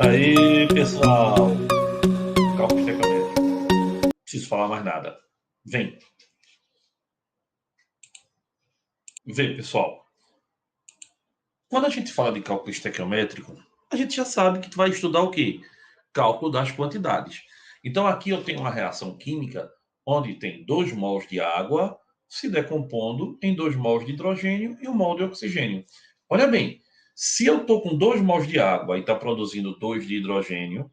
Aí, pessoal, cálculo estequiométrico. Não preciso falar mais nada. Vem. Vem, pessoal. Quando a gente fala de cálculo estequiométrico, a gente já sabe que tu vai estudar o quê? Cálculo das quantidades. Então, aqui eu tenho uma reação química onde tem 2 mols de água se decompondo em 2 mols de hidrogênio e 1 mol de oxigênio. Olha bem, se eu estou com 2 mols de água e está produzindo 2 de hidrogênio,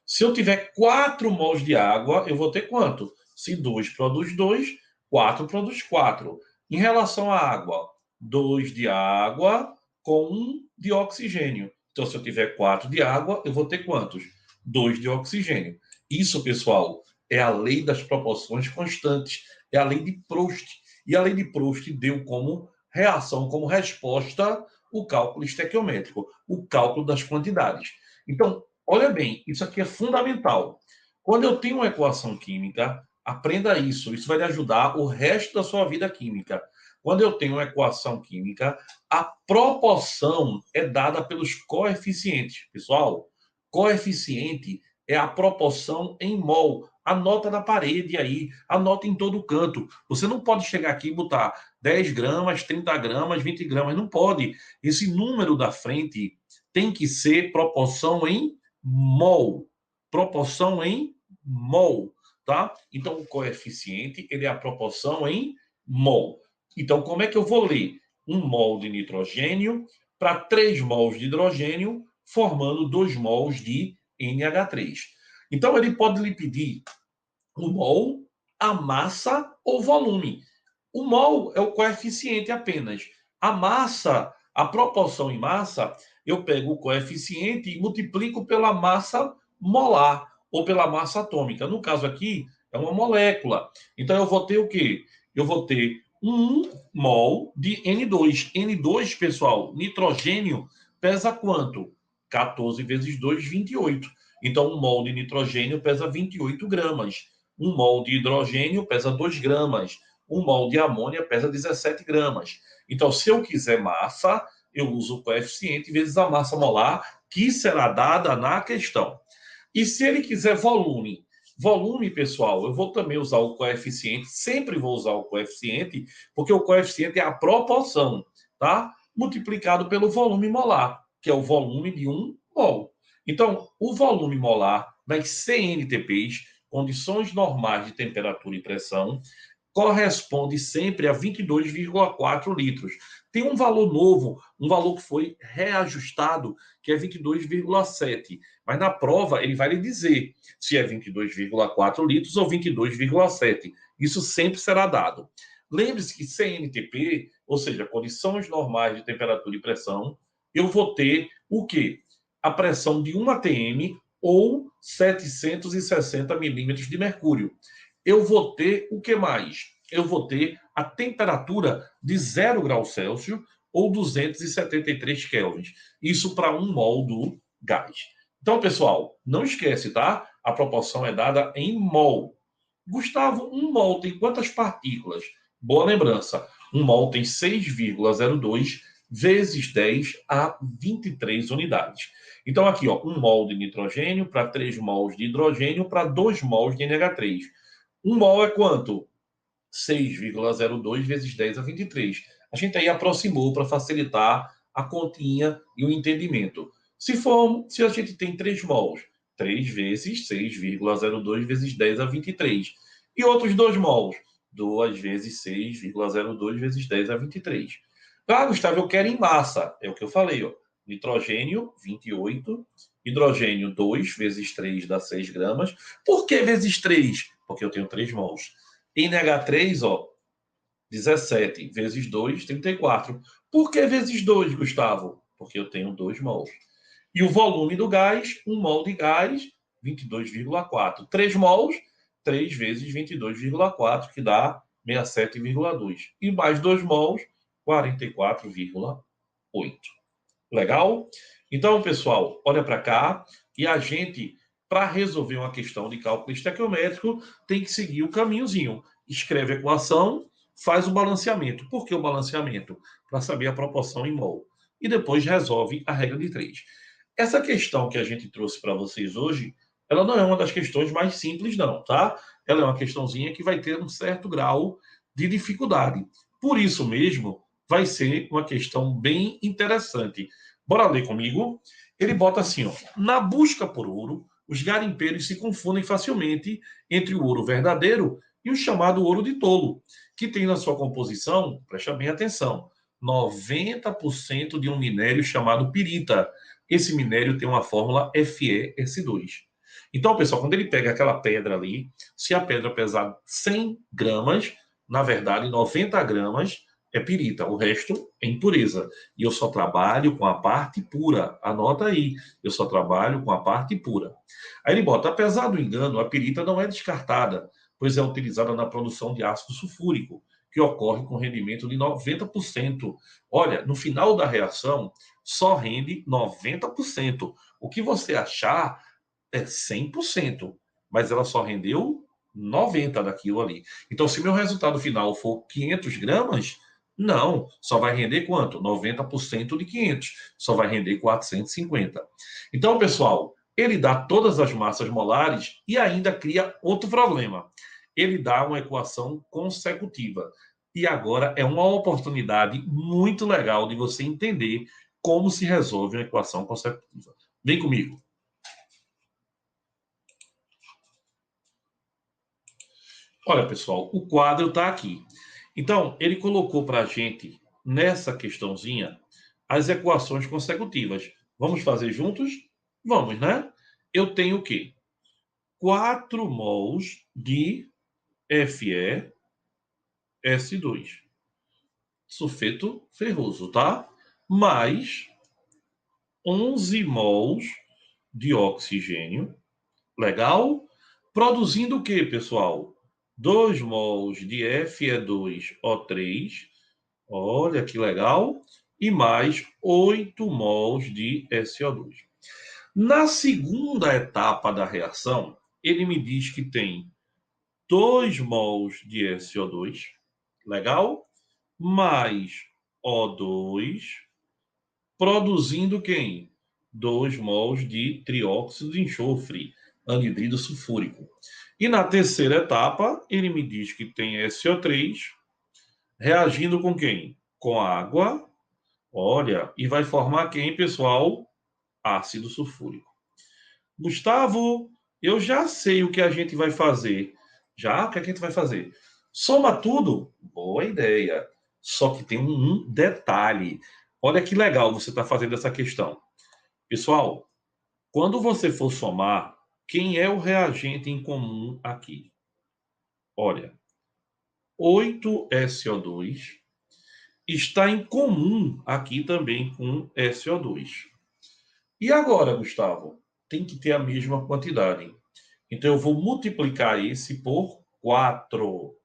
se eu tiver 4 mols de água, eu vou ter quanto? Se 2 produz 2, 4 produz 4. Em relação à água, 2 de água com 1 de oxigênio. Então, se eu tiver 4 de água, eu vou ter quantos? 2 de oxigênio. Isso, pessoal, é a lei das proporções constantes. É a lei de Proust. E a lei de Proust deu como reação, como resposta, o cálculo estequiométrico, o cálculo das quantidades. Então, olha bem, isso aqui é fundamental. Quando eu tenho uma equação química, aprenda isso. Isso vai lhe ajudar o resto da sua vida química. Quando eu tenho uma equação química, a proporção é dada pelos coeficientes. Pessoal, coeficiente é a proporção em mol. Anota na parede aí, anota em todo canto. Você não pode chegar aqui e botar 10 gramas, 30 gramas, 20 gramas. Não pode. Esse número da frente tem que ser proporção em mol. Proporção em mol, tá? Então, o coeficiente, ele é a proporção em mol. Então, como é que eu vou ler? 1 mol de nitrogênio para 3 mols de hidrogênio, formando 2 mols de NH3. Então, ele pode lhe pedir o mol, a massa ou volume. O mol é o coeficiente apenas. A massa, a proporção em massa, eu pego o coeficiente e multiplico pela massa molar ou pela massa atômica. No caso aqui, é uma molécula. Então, eu vou ter o quê? Eu vou ter 1 mol de N2. N2, pessoal, nitrogênio, pesa quanto? 14 vezes 2, 28. Então, 1 mol de nitrogênio pesa 28 gramas. 1 mol de hidrogênio pesa 2 gramas. 1 mol de amônia pesa 17 gramas. Então, se eu quiser massa, eu uso o coeficiente vezes a massa molar, que será dada na questão. E se ele quiser volume? Volume, pessoal, eu vou também usar o coeficiente, sempre vou usar o coeficiente, porque o coeficiente é a proporção, tá? Multiplicado pelo volume molar, que é o volume de 1 mol. Então, o volume molar nas CNTPs, condições normais de temperatura e pressão, corresponde sempre a 22,4 litros. Tem um valor novo, um valor que foi reajustado, que é 22,7. Mas na prova ele vai lhe dizer se é 22,4 litros ou 22,7. Isso sempre será dado. Lembre-se que CNTP, ou seja, condições normais de temperatura e pressão, eu vou ter o quê? A pressão de 1 atm ou 760 milímetros de mercúrio. Eu vou ter o que mais? Eu vou ter a temperatura de 0 graus Celsius ou 273 kelvins. Isso para 1 mol do gás. Então, pessoal, não esquece, tá? A proporção é dada em mol. Gustavo, 1 mol tem quantas partículas? Boa lembrança. 1 mol tem 6,02 vezes 10 a 23 unidades. Então, aqui, ó, 1 mol de nitrogênio para 3 mols de hidrogênio para 2 mols de NH3. 1 mol é quanto? 6,02 vezes 10 a 23. A gente aí aproximou para facilitar a continha e o entendimento. Se a gente tem 3 mols, 3 vezes 6,02 vezes 10 a 23. E outros 2 mols, 2 vezes 6,02 vezes 10 a 23. Ah, Gustavo, eu quero em massa. É o que eu falei, ó. Nitrogênio, 28. Hidrogênio, 2 vezes 3 dá 6 gramas. Por que vezes 3? Porque eu tenho 3 mols. NH3, ó, 17 vezes 2, 34. Por que vezes 2, Gustavo? Porque eu tenho 2 mols. E o volume do gás, 1 mol de gás, 22,4. 3 mols, 3 vezes 22,4, que dá 67,2. E mais 2 mols, 44,8. Legal? Então, pessoal, olha para cá e a gente, para resolver uma questão de cálculo estequiométrico, tem que seguir o caminhozinho. Escreve a equação, faz o balanceamento. Por que o balanceamento? Para saber a proporção em mol. E depois resolve a regra de 3. Essa questão que a gente trouxe para vocês hoje, ela não é uma das questões mais simples, não, tá? Ela é uma questãozinha que vai ter um certo grau de dificuldade. Por isso mesmo, vai ser uma questão bem interessante. Bora ler comigo? Ele bota assim, ó, na busca por ouro, os garimpeiros se confundem facilmente entre o ouro verdadeiro e o chamado ouro de tolo, que tem na sua composição, presta bem atenção, 90% de um minério chamado pirita. Esse minério tem uma fórmula FeS2. Então, pessoal, quando ele pega aquela pedra ali, se a pedra pesar 100 gramas, na verdade, 90 gramas é pirita, o resto é impureza. E eu só trabalho com a parte pura. Anota aí, eu só trabalho com a parte pura. Aí ele bota, apesar do engano, a pirita não é descartada, pois é utilizada na produção de ácido sulfúrico, que ocorre com rendimento de 90%. Olha, no final da reação, só rende 90%. O que você achar é 100%, mas ela só rendeu 90 daquilo ali. Então, se meu resultado final for 500 gramas, não, só vai render quanto? 90% de 500, só vai render 450. Então, pessoal, ele dá todas as massas molares e ainda cria outro problema. Ele dá uma equação consecutiva. E agora é uma oportunidade muito legal de você entender como se resolve uma equação consecutiva. Vem comigo. Olha, pessoal, o quadro está aqui. Então, ele colocou para a gente, nessa questãozinha, as equações consecutivas. Vamos fazer juntos? Vamos, né? Eu tenho o quê? 4 mols de FeS2, sulfeto ferroso, tá? Mais 11 mols de oxigênio. Legal? Produzindo o que, pessoal? 2 mols de Fe2O3. Olha que legal. E mais 8 mols de SO2. Na segunda etapa da reação, ele me diz que tem 2 mols de SO2. Legal? Mais O2. Produzindo quem? 2 mols de trióxido de enxofre, anidrido sulfúrico. E na terceira etapa, ele me diz que tem SO3 reagindo com quem? Com água. Olha, e vai formar quem, pessoal? Ácido sulfúrico. Gustavo, eu já sei o que a gente vai fazer. Já? O que a gente vai fazer? Soma tudo? Boa ideia. Só que tem um detalhe. Olha que legal você está fazendo essa questão. Pessoal, quando você for somar, quem é o reagente em comum aqui? Olha, 8SO2 está em comum aqui também com SO2. E agora, Gustavo? Tem que ter a mesma quantidade. Então, eu vou multiplicar esse por 4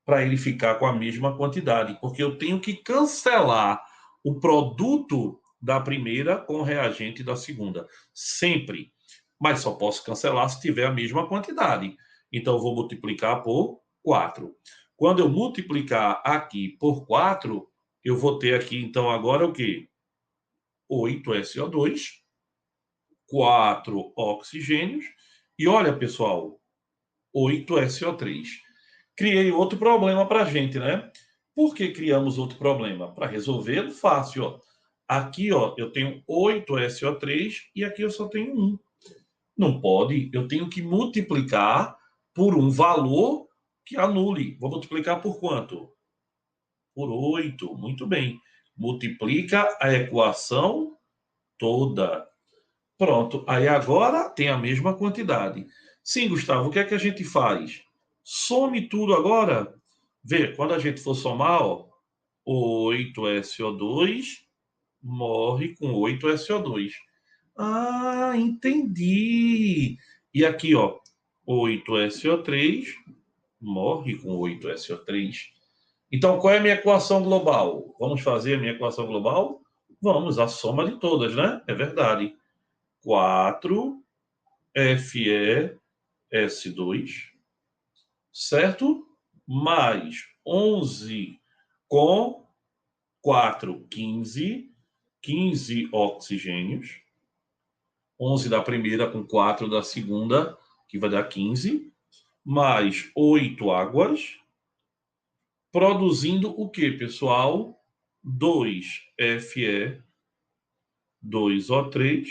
para ele ficar com a mesma quantidade, porque eu tenho que cancelar o produto da primeira com o reagente da segunda. Sempre. Mas só posso cancelar se tiver a mesma quantidade. Então, eu vou multiplicar por 4. Quando eu multiplicar aqui por 4, eu vou ter aqui, então, agora o quê? 8SO2, 4 oxigênios, e olha, pessoal, 8SO3. Criei outro problema para a gente, né? Por que criamos outro problema? Para resolver, fácil, ó. Aqui, ó, eu tenho 8SO3 e aqui eu só tenho 1. Não pode, eu tenho que multiplicar por um valor que anule. Vou multiplicar por quanto? Por 8. Muito bem. Multiplica a equação toda. Pronto. Aí agora tem a mesma quantidade. Sim, Gustavo, o que é que a gente faz? Some tudo agora. Vê, quando a gente for somar, ó, 8SO2 morre com 8SO2. Ah, entendi. E aqui, ó, 8SO3 morre com 8SO3. Então, qual é a minha equação global? Vamos fazer a minha equação global? Vamos, a soma de todas, né? É verdade. 4 FeS2, certo? Mais 11 com 4, 15 oxigênios, 11 da primeira com 4 da segunda, que vai dar 15, mais 8 águas, produzindo o que, pessoal? 2Fe, 2O3,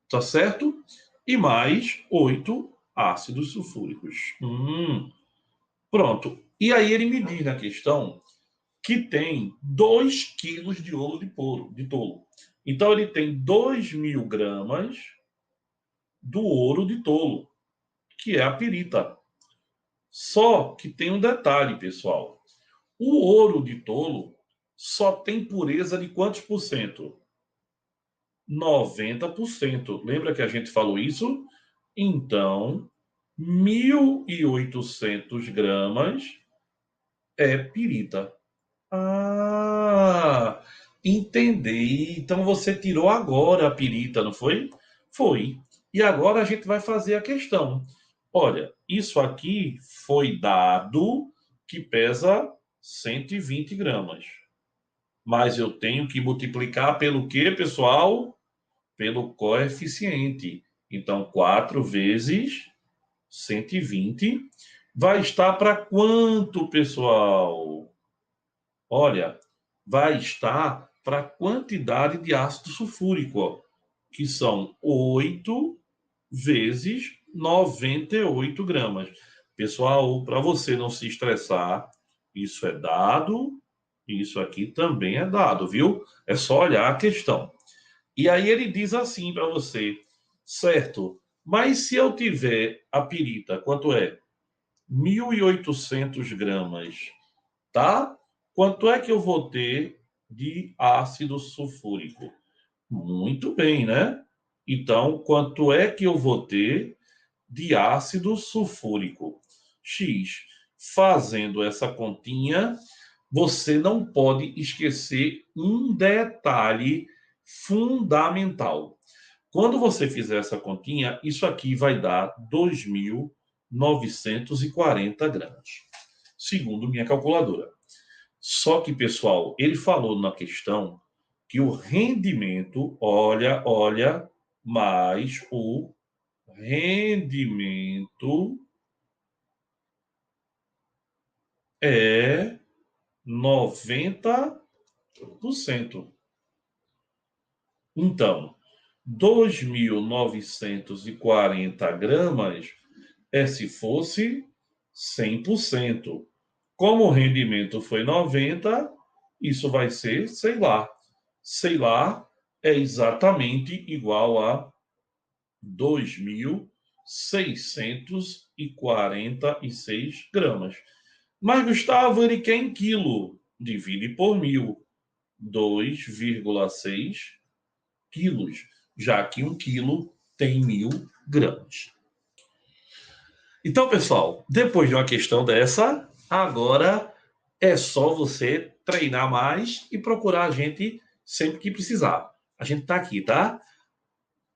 tá certo? E mais 8 ácidos sulfúricos. Pronto. E aí ele me diz na questão que tem 2 quilos de ouro de tolo. Então ele tem 2.000 gramas do ouro de tolo, que é a pirita. Só que tem um detalhe, pessoal. O ouro de tolo só tem pureza de quantos por cento? 90%. Lembra que a gente falou isso? Então, 1.800 gramas é pirita. Ah, entendi. Então você tirou agora a pirita, não foi? Foi. E agora a gente vai fazer a questão. Olha, isso aqui foi dado que pesa 120 gramas. Mas eu tenho que multiplicar pelo quê, pessoal? Pelo coeficiente. Então, 4 vezes 120 vai estar para quanto, pessoal? Olha, vai estar para a quantidade de ácido sulfúrico, ó, que são 8 vezes 98 gramas. Pessoal, para você não se estressar, isso é dado, isso aqui também é dado, viu? É só olhar a questão. E aí ele diz assim para você, certo, mas se eu tiver a pirita, quanto é? 1.800 gramas, tá? Quanto é que eu vou ter de ácido sulfúrico? Muito bem, né? Então, quanto é que eu vou ter de ácido sulfúrico? X. Fazendo essa continha, você não pode esquecer um detalhe fundamental. Quando você fizer essa continha, isso aqui vai dar 2.940 gramas, segundo minha calculadora. Só que, pessoal, ele falou na questão que o rendimento, olha, mais o rendimento é 90%. Então, 2.940 gramas é se fosse 100%. Como o rendimento foi 90, isso vai ser, sei lá. Sei lá é exatamente igual a 2.646 gramas. Mas, Gustavo, ele quer em quilo. Divide por 1.000. 2,6 quilos, já que 1 quilo tem 1.000 gramas. Então, pessoal, depois de uma questão dessa, agora é só você treinar mais e procurar a gente sempre que precisar. A gente tá aqui, tá?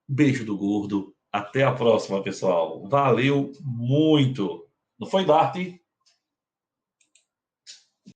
Beijo do gordo. Até a próxima, pessoal. Valeu muito. Não foi, Dart?